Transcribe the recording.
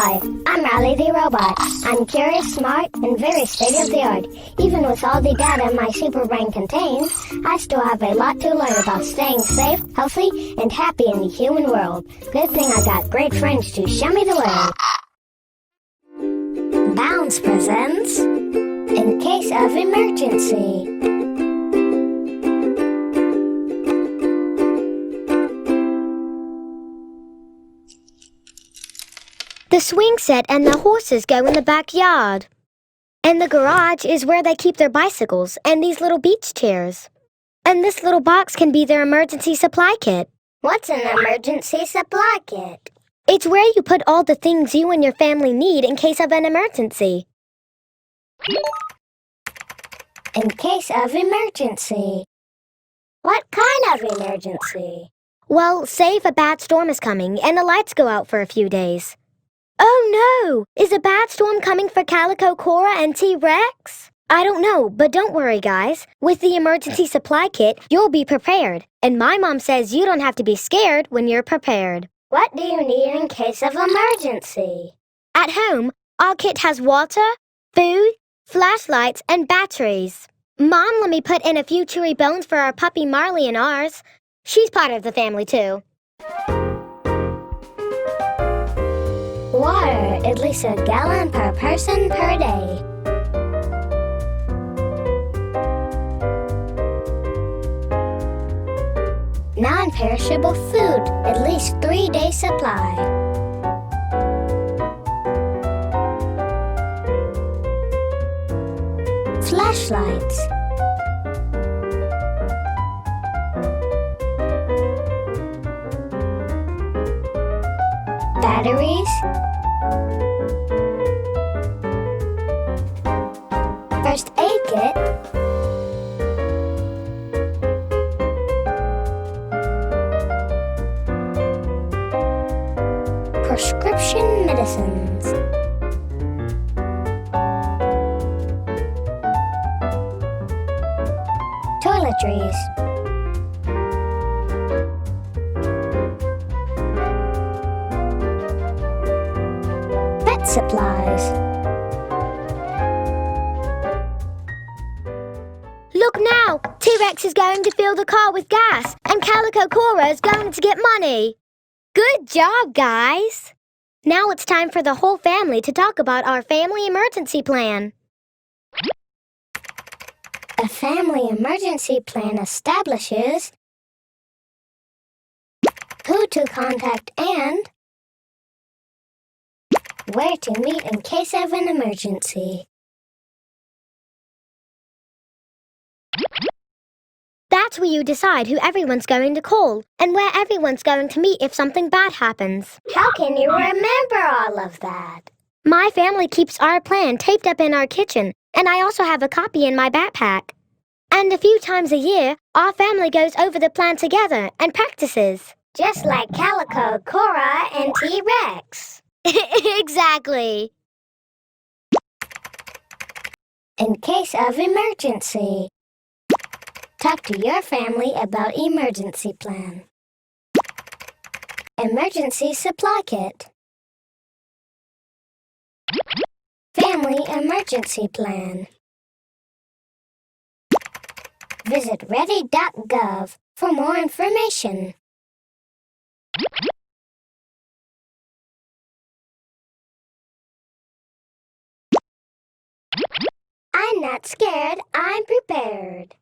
Hi, I'm Riley the Robot. I'm curious, smart, and very state-of-the-art. Even with all the data my super brain contains, I still have a lot to learn about staying safe, healthy, and happy in the human world. Good thing I got great friends to show me the way. Bounce presents In Case of Emergency. The swing set and the horses go in the backyard. And the garage is where they keep their bicycles and these little beach chairs. And this little box can be their emergency supply kit. What's an emergency supply kit? It's where you put all the things you and your family need in case of an emergency. In case of emergency. What kind of emergency? Well, say if a bad storm is coming and the lights go out for a few days. Oh no! Is a bad storm coming for Calico Cora and T-Rex? I don't know, but don't worry, guys. With the emergency supply kit, you'll be prepared. And my mom says you don't have to be scared when you're prepared. What do you need in case of emergency? At home, our kit has water, food, flashlights, and batteries. Mom let me put in a few chewy bones for our puppy Marley and ours. She's part of the family, too. Water, at least a gallon per person per day. Non-perishable food, at least 3 days supply. Flashlights. Batteries. First aid kit. Prescription medicines. Toiletries. Pet supplies. Look now! T-Rex is going to fill the car with gas, and Calico Cora is going to get money. Good job, guys! Now it's time for the whole family to talk about our family emergency plan. A family emergency plan establishes who to contact and where to meet in case of an emergency. That's where you decide who everyone's going to call and where everyone's going to meet if something bad happens. How can you remember all of that? My family keeps our plan taped up in our kitchen, and I also have a copy in my backpack. And a few times a year, our family goes over the plan together and practices. Just like Calico, Cora, and T-Rex. Exactly. In case of emergency. Talk to your family about emergency plan. Emergency supply kit. Family emergency plan. Visit ready.gov for more information. I'm not scared, I'm prepared.